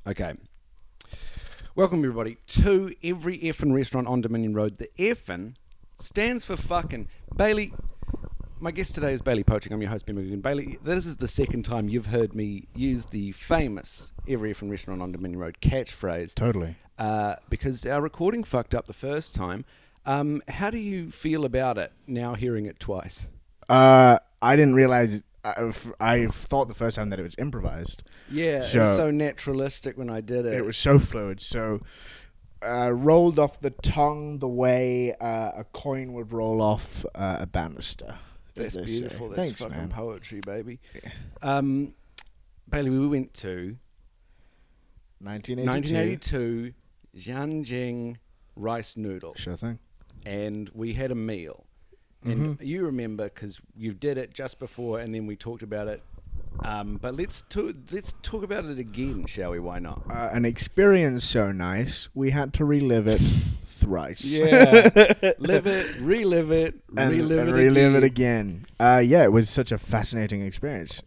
Okay. Welcome, everybody, to Every Effin' Restaurant on Dominion Road. The Effin' stands for fucking. Bailey, my guest today is Bailey Poching. I'm your host, Ben McGugan. Bailey, this is the second time you've heard me use the famous Every Effin' Restaurant on Dominion Road catchphrase. Totally. Because our recording fucked up the first time. How do you feel about it now hearing it twice? I didn't realize. I thought the first time that it was improvised. Yeah, it was so naturalistic when I did it. It was so fluid. So rolled off the tongue the way a coin would roll off a banister. That's beautiful. That's Thanks, fucking man. poetry, baby. Yeah. Bailey, we went to 1982. 1982 Xinjiang rice noodle. Sure thing. And we had a meal. And you remember because you did it just before, and then we talked about it. But let's talk about it again, shall we? Why not? An experience so nice, we had to relive it thrice. Yeah, live it, relive it, relive it again. Yeah, it was such a fascinating experience.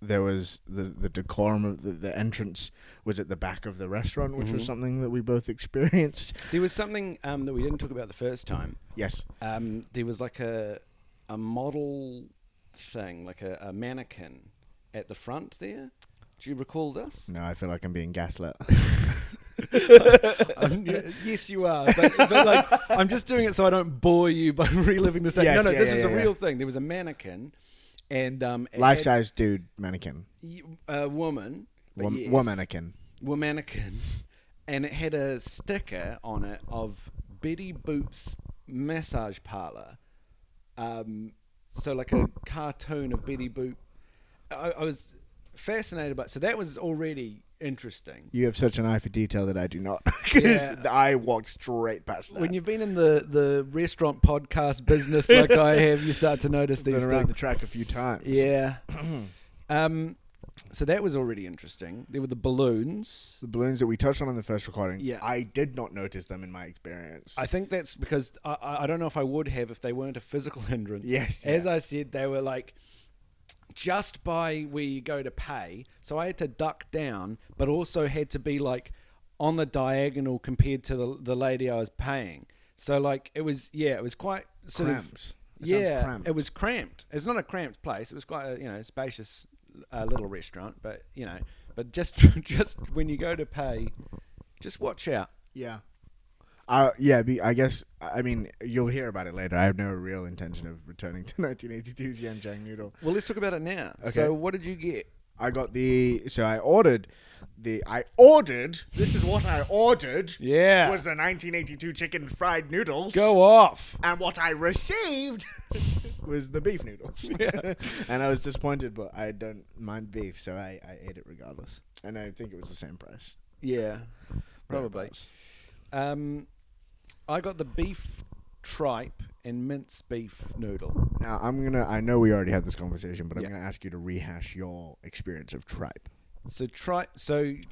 There was the decorum of the entrance was at the back of the restaurant, which was something that we both experienced. There was something that we didn't talk about the first time. Yes. There was like a model thing, like a mannequin at the front there. Do you recall this? No, I feel like I'm being gaslit. Yes, you are. But like, I'm just doing it so I don't bore you by reliving the same. Yes, This was a real thing. There was a mannequin. And life-size dude mannequin. A woman. Womannequin. Womannequin. And it had a sticker on it of Betty Boop's massage parlor. So like a cartoon of Betty Boop. I was fascinated by it. So that was already interesting. You have such an eye for detail that I do not. Because I walked straight past that. When you've been in the restaurant podcast business like I have, you start to notice these things. Been around the things. track a few times. Yeah. So that was already interesting. There were the balloons. The balloons that we touched on in the first recording. Yeah. I did not notice them in my experience. I think that's because I don't know if I would have if they weren't a physical hindrance. Yes. As I said, they were like just by where you go to pay. So I had to duck down, but also had to be like on the diagonal compared to the lady I was paying. So like it was quite sort cramped. of cramped. It was cramped. It's not a cramped place. It was quite a spacious little restaurant, but just when you go to pay, just watch out. Yeah. I guess, I mean, you'll hear about it later. I have no real intention of returning to 1982's Xinjiang noodle. Well, let's talk about it now. Okay. So what did you get? I ordered, this is what I ordered. Yeah. Was the 1982 chicken fried noodles. Go off. And what I received was the beef noodles. Yeah. And I was disappointed, but I don't mind beef, so I ate it regardless. And I think it was the same price. Yeah, probably. I got the beef tripe and mince beef noodle. Now, I know we already had this conversation, but I'm Yeah. going to ask you to rehash your experience of tripe. So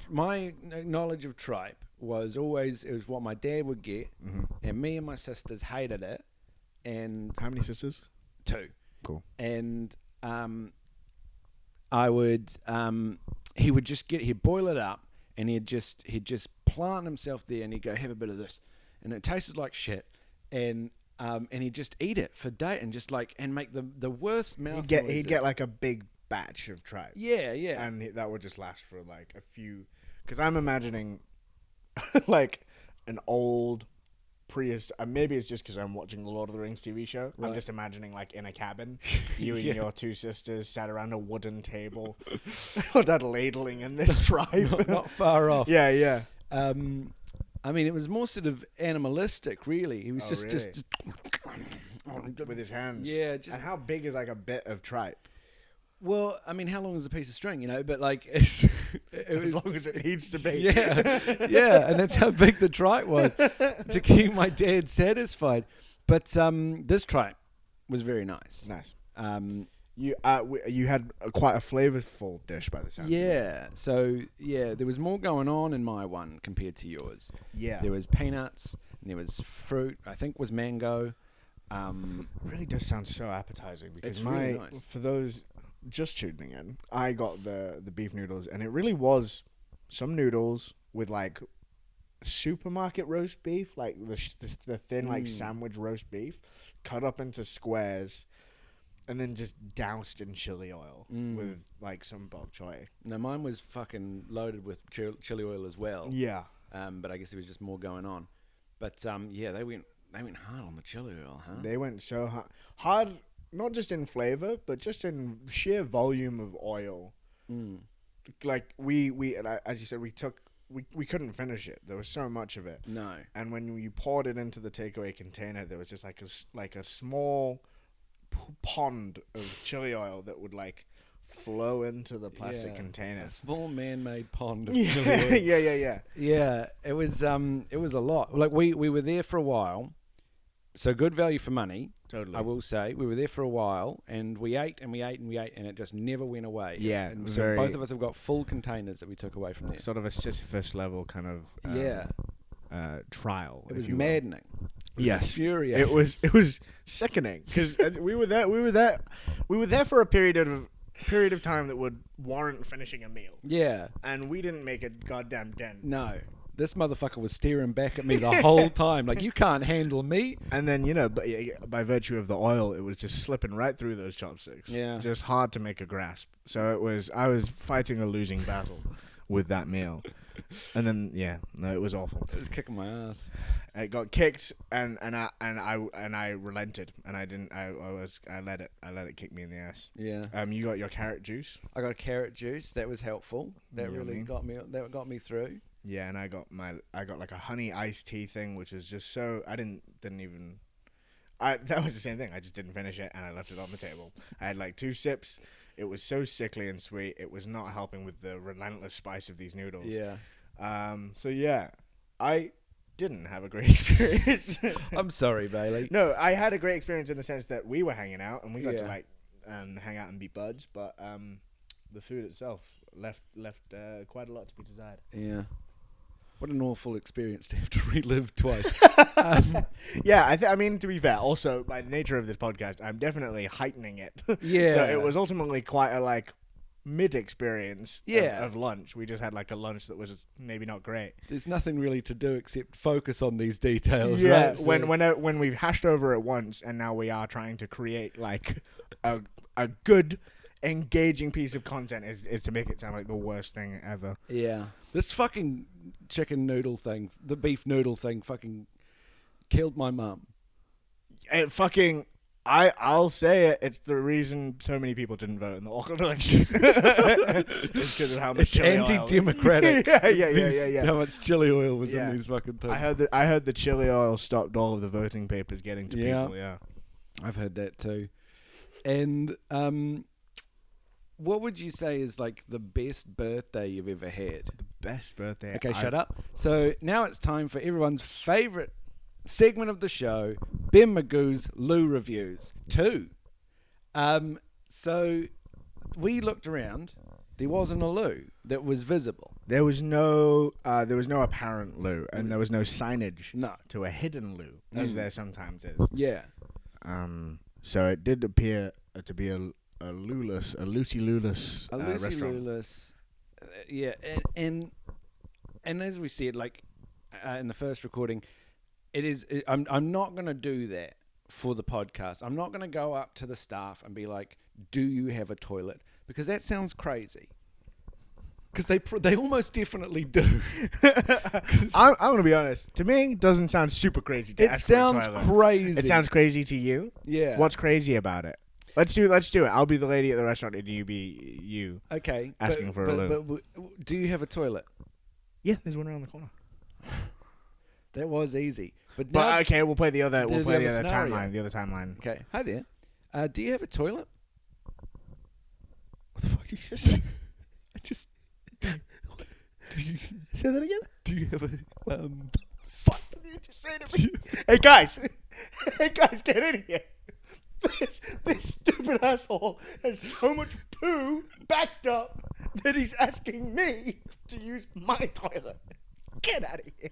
my knowledge of tripe was always, it was what my dad would get, and me and my sisters hated it. And How many sisters? 2. Cool. And I would he'd boil it up, and he'd just plant himself there, and he'd go, have a bit of this, and it tasted like shit, and he'd just eat it for day and just like and make the worst mouth noises. He'd get like a big batch of tripe. Yeah. And that would just last for like a few, because I'm imagining like an old maybe it's just because I'm watching the Lord of the Rings TV show. Right. I'm just imagining like in a cabin, you and your 2 sisters sat around a wooden table, or dad ladling in this tripe. not far off. Yeah. I mean, it was more sort of animalistic, really. He was just with his hands. Yeah. And how big is like a bit of tripe? Well, I mean, how long is a piece of string, But like, as long as it needs to be. Yeah, and that's how big the tripe was to keep my dad satisfied. But this tripe was very nice. Nice. You had quite a flavorful dish by the sound. Yeah. So there was more going on in my one compared to yours. Yeah. There was peanuts. And there was fruit. I think was mango. It really does sound so appetizing because it's really nice. For those just tuning in, I got the beef noodles, and it really was some noodles with like supermarket roast beef, like the thin like sandwich roast beef, cut up into squares, and then just doused in chili oil with like some bok choy. No, mine was fucking loaded with chili oil as well. Yeah. But I guess there was just more going on. But yeah, they went hard on the chili oil, huh? They went so hard, not just in flavor, but just in sheer volume of oil. Like we as you said, we couldn't finish it. There was so much of it. No. And when you poured it into the takeaway container, there was just like a small pond of chili oil that would like flow into the plastic container. A small man-made pond of yeah, chili oil. yeah. Yeah, it was a lot. Like we were there for a while, so good value for money. Totally. I will say we were there for a while, and we ate and we ate and we ate, and it just never went away. Yeah, and so both of us have got full containers that we took away from there. Sort of a Sisyphus level kind of trial. It was maddening. It was infuriating. It was sickening because we were there for a period of time that would warrant finishing a meal. Yeah, and we didn't make a goddamn dent. No. This motherfucker was staring back at me the whole time, like, you can't handle me. And then, by virtue of the oil, it was just slipping right through those chopsticks. Yeah. Just hard to make a grasp. So I was fighting a losing battle with that meal. And then, it was awful. It was kicking my ass. It got kicked, and I relented, and I let it kick me in the ass. Yeah. You got your carrot juice. I got carrot juice. That was helpful. That really got me through. Yeah, and I got like a honey iced tea thing, which is just so that was the same thing. I just didn't finish it, and I left it on the table. I had like 2 sips. It was so sickly and sweet. It was not helping with the relentless spice of these noodles. Yeah. I didn't have a great experience. I'm sorry, Bailey. No, I had a great experience in the sense that we were hanging out and we got to like hang out and be buds, but the food itself left quite a lot to be desired. Yeah. What an awful experience to have to relive twice. Yeah, I mean, to be fair, also, by the nature of this podcast, I'm definitely heightening it. Yeah. So it was ultimately quite a, like, mid-experience of lunch. We just had, like, a lunch that was maybe not great. There's nothing really to do except focus on these details, right? Yeah, so when we've hashed over it once, and now we are trying to create, like, a good, engaging piece of content is to make it sound like the worst thing ever. Yeah. This fucking chicken noodle thing, the beef noodle thing fucking killed my mum. It fucking... I'll say it. It's the reason so many people didn't vote in the local elections. It's because of how much chili oil. Anti-democratic. Yeah. How much chili oil was in these fucking things. I heard the chili oil stopped all of the voting papers getting to people. Yeah, I've heard that too. And what would you say is like the best birthday you've ever had? The best birthday. Okay, shut up. So now it's time for everyone's favourite segment of the show, Ben Magoo's Loo Reviews 2. So we looked around. There wasn't a loo that was visible. There was no apparent loo, and there was no signage to a hidden loo, as there sometimes is. Yeah. So it did appear to be a loosey-looless restaurant. Loosey-looless. Yeah, and as we said, like in the first recording, it is. I'm not going to do that for the podcast. I'm not going to go up to the staff and be like, "Do you have a toilet?" Because that sounds crazy. Because they almost definitely do. I'm going to be honest. To me, it doesn't sound super crazy to ask for a toilet. It sounds crazy. It sounds crazy to you? Yeah. What's crazy about it? Let's do it. I'll be the lady at the restaurant and you be you. Okay. Asking for a loo. But do you have a toilet? Yeah, there's one around the corner. That was easy. But okay, we'll play the other timeline. The other timeline. Okay. Hi there. Do you have a toilet? What the fuck did you just say? Do you say that again? Do you have a fuck did you just say to me? Hey guys, get in here. This stupid asshole has so much poo backed up that he's asking me to use my toilet. Get out of here.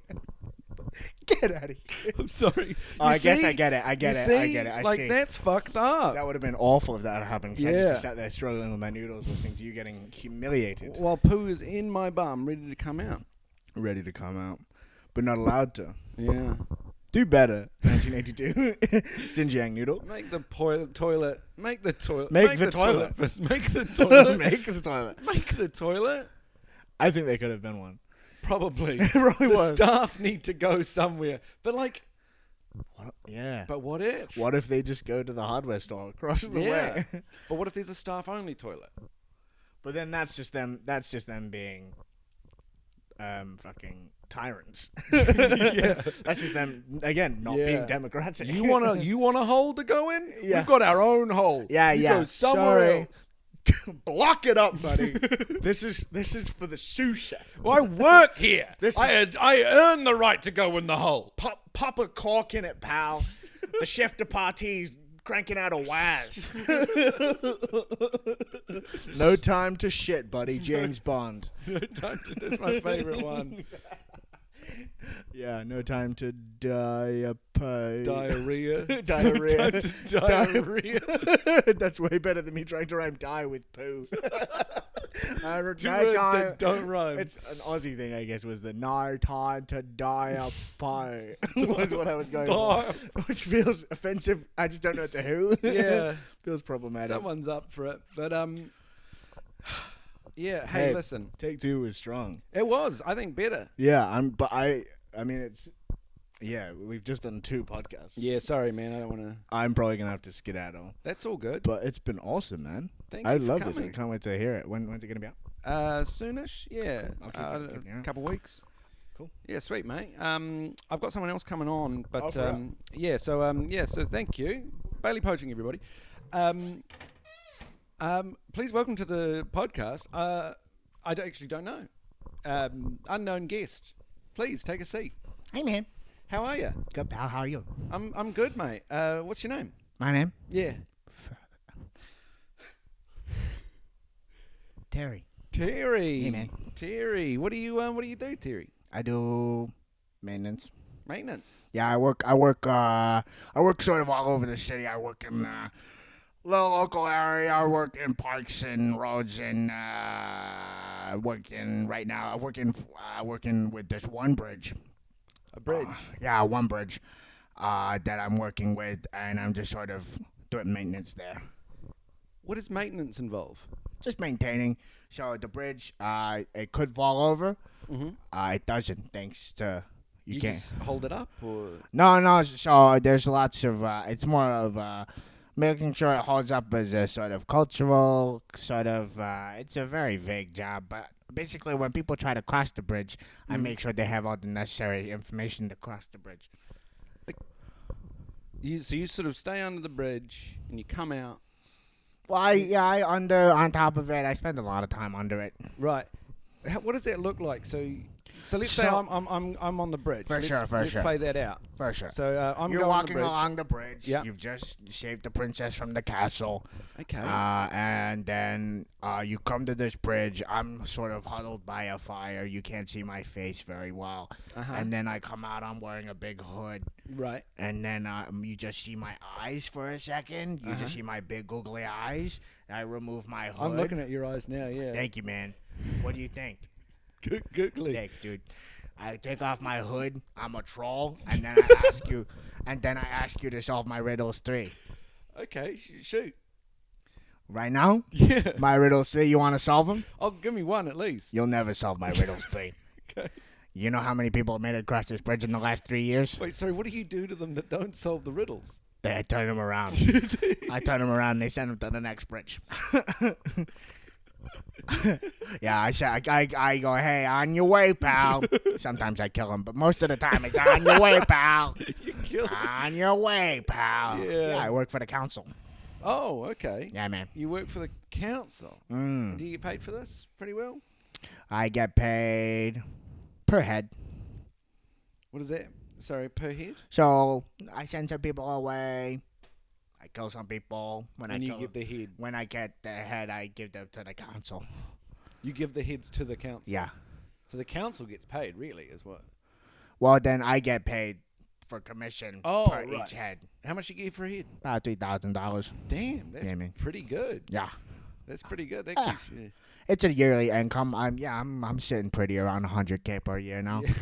Get out of here. I'm sorry. I guess I get it. I get it. I get it. I like, see. that's fucked up. That would have been awful if that had happened. 'Cause I'd just Yeah. be sat there struggling with my noodles, listening to you getting humiliated. While poo is in my bum, ready to come out. Ready to come out, but not allowed to. Yeah. Do better. 1982. Xinjiang noodle. Make the toilet. Make the toilet. Make the toilet. First. Make the toilet. Make the toilet. Make the toilet. I think there could have been one. Probably. It probably the was. staff need to go somewhere. But like, Yeah. but what if? What if they just go to the hardware store across the Yeah. way? But what if there's a staff-only toilet? But then that's just them. That's just them being, fucking tyrants. Yeah. That's just them again not being democratic. You want a hole to go in? Yeah. We've got our own hole. Yeah, you yeah. Go somewhere Sorry. else. Block it up, buddy. This is for the sous chef. Well, I work here. This I earn the right to go in the hole. Pop a cork in it, pal. The chef de parties cranking out a Waz. No time to shit, buddy. James Bond. That's my favorite one. Yeah, no time to die. Diarrhea. Diarrhea. Diarrhea. That's way better than me trying to rhyme die with poo. Two words that don't rhyme. It's an Aussie thing, I guess, was the no time to die a pie. Was what I was going for. Which feels offensive. I just don't know to who. Yeah. Feels problematic. Someone's up for it. But, yeah, hey, listen. Take Two was strong. It was, I think, better. Yeah, I mean, it's... Yeah, we've just done 2 podcasts. Yeah, sorry, man. I don't want to... I'm probably going to have to skedaddle. That's all good. But it's been awesome, man. Thank you I for love this. coming. I can't wait to hear it. When's it going to be out? Soonish, yeah. I'll keep it out. A couple weeks. Cool. Yeah, sweet, mate. I've got someone else coming on, but for real? so thank you, Bailey Poching, everybody. Please welcome to the podcast. I actually don't know. Unknown guest. Please take a seat. Hey, man. How are you? Good, pal. How are you? I'm good, mate. What's your name? My name? Yeah, Terry. Terry. Hey, man. Terry, what do you do, Terry? I do maintenance. Maintenance. Yeah, I work sort of all over the city. I work in the local area. I work in parks and roads and working with this one bridge. A bridge. Yeah, one bridge that I'm working with, and I'm just sort of doing maintenance there. What does maintenance involve? Just maintaining. So the bridge, it could fall over. Mm-hmm. It doesn't, thanks to You can't. just hold it up, or No. So there's lots of. It's more of making sure it holds up as a sort of cultural sort of. It's a very vague job, but basically when people try to cross the bridge, I make sure they have all the necessary information to cross the bridge. you sort of stay under the bridge and you come out. Well, on top of it, I spend a lot of time under it. Right. What does that look like? So let's say I'm on the bridge. For sure. Let's play that out. For sure. So You're going walking on the bridge. along the bridge. Yeah. You've just saved the princess from the castle. Okay. And then you come to this bridge. I'm sort of huddled by a fire. You can't see my face very well. Uh-huh. And then I come out. I'm wearing a big hood. Right. And then you just see my eyes for a second. You just see my big googly eyes. I remove my hood. I'm looking at your eyes now. Yeah. Thank you, man. What do you think? Googly. Thanks, dude. I take off my hood. I'm a troll, and then I ask you to solve my riddles 3. Okay. Shoot. Right now? Yeah. My riddles 3. You want to solve them? Oh, give me one at least. You'll never solve my riddles 3. Okay. You know how many people have made it across this bridge in the last 3 years? Wait. Sorry. What do you do to them that don't solve the riddles? I turn them around. I turn them around and they send them to the next bridge. Yeah, I go, hey, on your way, pal. Sometimes I kill him, but most of the time it's on your way, pal. You kill them. On your way, pal. Yeah. I work for the council. Oh, okay. Yeah, man. You work for the council. Mm. Do you get paid for this pretty well? I get paid per head. What is that? Sorry, per head? So I send some people away. I kill some people. And you get the head. When I get their head, I give them to the council. You give the heads to the council? Yeah. So the council gets paid, really, is what? Well, then I get paid for commission per each head. How much you get for a head? About $3,000. Damn, that's Yeah, man. pretty good. Yeah. That's pretty good. That Ah. keeps you. It's a yearly income. I'm sitting pretty around $100K per year now. Yeah.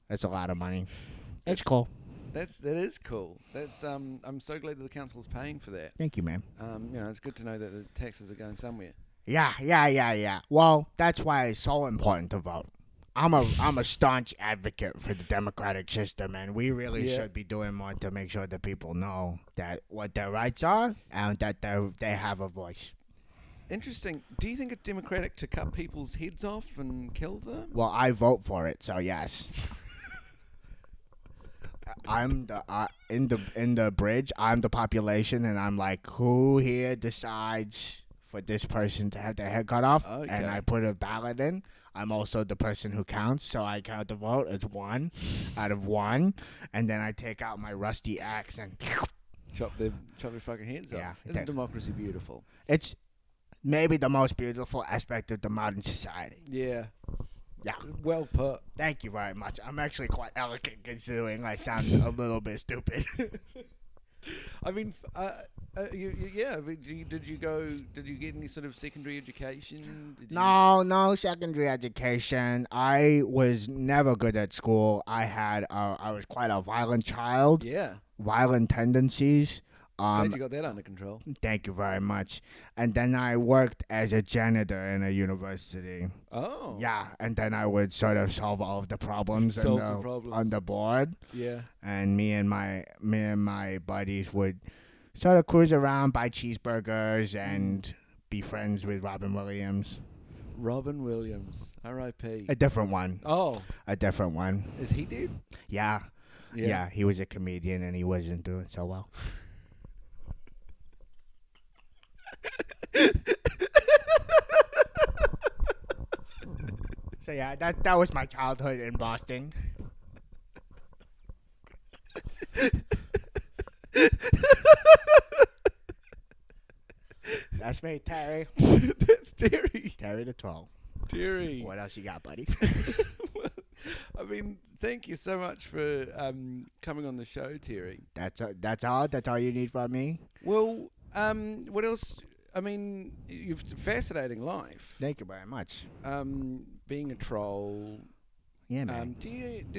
That's a lot of money. It's cool. That is cool. That's I'm so glad that the council is paying for that. Thank you, man. It's good to know that the taxes are going somewhere. Yeah. Well, that's why it's so important to vote. I'm a staunch advocate for the democratic system, and we really should be doing more to make sure that people know that what their rights are and that they have a voice. Interesting. Do you think it's democratic to cut people's heads off and kill them? Well, I vote for it, so yes. I'm the in the bridge. I'm the population, and I'm like, who here decides for this person to have their head cut off? Okay. And I put a ballot in. I'm also the person who counts, so I count the vote as 1 out of 1, and then I take out my rusty axe and Chop their fucking heads off. Yeah. Isn't democracy beautiful? it's maybe the most beautiful aspect of the modern society. Yeah. Yeah. Well put. Thank you very much. I'm actually quite elegant considering I sound a little bit stupid. I mean, did you get any sort of secondary education? No secondary education. I was never good at school. I was quite a violent child. Yeah. Violent tendencies. Glad you got that under control. Thank you very much. And then I worked as a janitor in a university. Oh. Yeah, and then I would sort of solve all of the problems, on the board. Yeah. And me and my buddies would sort of cruise around, buy cheeseburgers, and be friends with Robin Williams. Robin Williams, R.I.P. A different one. Oh. A different one. Is he dead? Yeah. Yeah, he was a comedian and he wasn't doing so well. So yeah, that was my childhood in Boston. That's me, Terry. That's Terry. Terry the Troll. Terry. What else you got, buddy? Well, I mean, thank you so much for coming on the show, Terry. That's all. That's all you need from me. Well, what else? I mean, you've a fascinating life. Thank you very much. Being a troll. Yeah, man.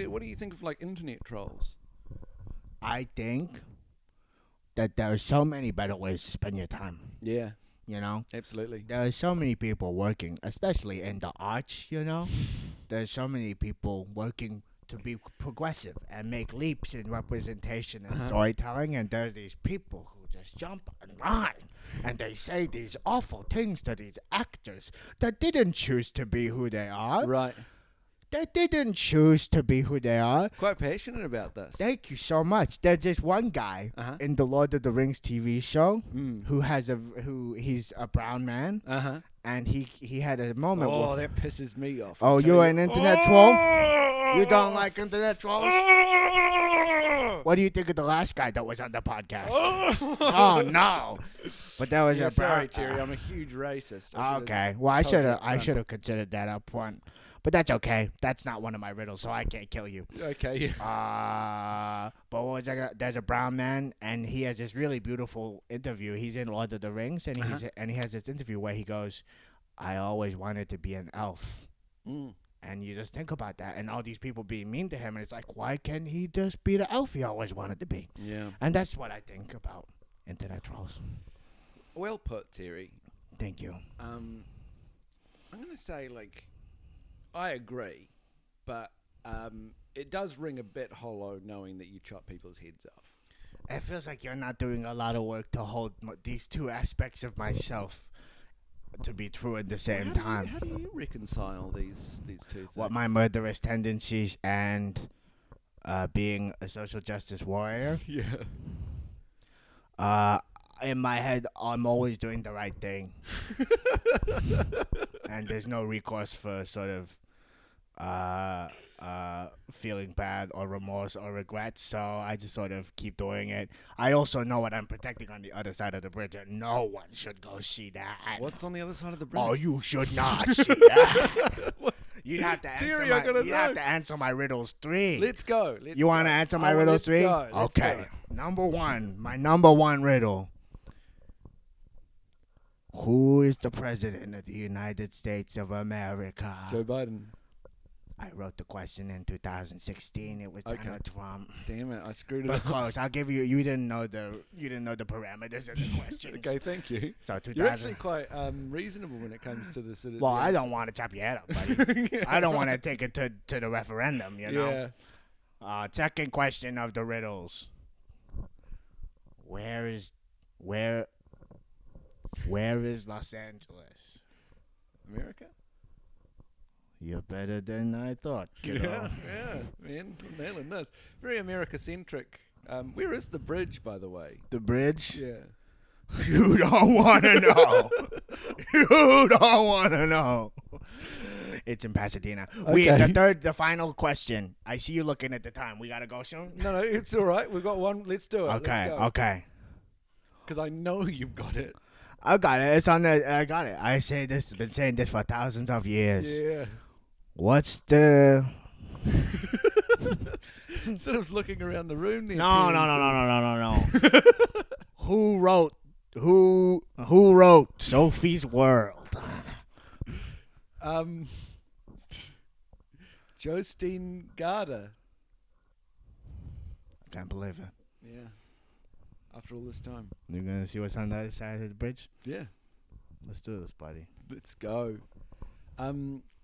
What do you think of like internet trolls? I think that there are so many better ways to spend your time. Yeah, You know, absolutely. there are so many people working, especially in the arts. You know, there's so many people working to be progressive and make leaps in representation and storytelling, and there's these people who just jump online and they say these awful things to these actors that didn't choose to be who they are. Right. They didn't choose to be who they are. Quite passionate about this. Thank you so much. There's this one guy in the Lord of the Rings TV show who he's a brown man, and he had a moment. Oh, that pisses me off. Oh, you're an internet troll? You don't like internet trolls? What do you think of the last guy that was on the podcast? Oh no! But that was a sorry, Terry. I'm a huge racist. Okay. Well, I should have considered that up front. But that's okay. That's not one of my riddles, so I can't kill you. Okay. But what was I there's a brown man, and he has this really beautiful interview. He's in Lord of the Rings, and he has this interview where he goes, "I always wanted to be an elf." And you just think about that, and all these people being mean to him, and it's like, why can't he just be the elf he always wanted to be? Yeah. And that's what I think about internet trolls. Well put, Terry. Thank you. I'm gonna say I agree, but it does ring a bit hollow knowing that you chop people's heads off. It feels like you're not doing a lot of work to hold these two aspects of myself to be true at the same time. How do you reconcile these two things? What, my murderous tendencies and being a social justice warrior? Yeah. In my head, I'm always doing the right thing. And there's no recourse for sort of feeling bad or remorse or regret, so I just sort of keep doing it. I also know what I'm protecting on the other side of the bridge, and no one should go see that. What's on the other side of the bridge? Oh, you should not see that. You'd have to answer Terry, I gotta you'd know. have to answer my riddles 3. Let's go. You want to answer my riddle 3? Okay. Number 1. My number 1 riddle. Who is the president of the United States of America? Joe Biden. I wrote the question in 2016. It was Donald Trump. Damn it, I screwed it But up. close. I'll give you. You didn't know the parameters of the questions. Okay, thank you. So 2000. You're actually quite reasonable when it comes to this. Well, I don't want to chop your head up, buddy. I don't want to take it to the referendum. You know. Yeah. Second question of the riddles. Where is Los Angeles? America? You're better than I thought, kiddo. Yeah, man. I'm nailing this. Very America-centric. Where is the bridge, by the way? The bridge? Yeah. You don't want to know. You don't want to know. It's in Pasadena. Okay. The final question. I see you looking at the time. We got to go soon? No, it's all right. We've got one. Let's do it. Okay. Because I know you've got it. I got it. It's on the. I got it. I say this. Been saying this for thousands of years. Yeah. What's the? Instead of looking around the room there. No. Who wrote Sophie's World? Jostine Garda. Can't believe it. Yeah. After all this time. You're gonna see what's on the other side of the bridge? Yeah. Let's do this, buddy. Let's go.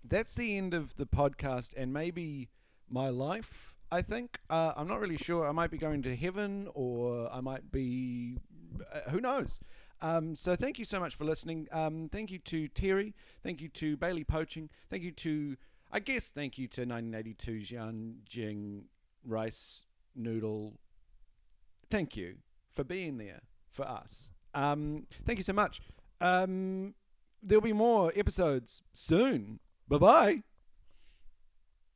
That's the end of the podcast and maybe my life, I think. I'm not really sure. I might be going to heaven or I might be... who knows? So thank you so much for listening. Thank you to Terry. Thank you to Bailey Poching. Thank you to 1982 Xinjiang rice noodle. Thank you for being there for us. Thank you so much. There'll be more episodes soon. Bye-bye.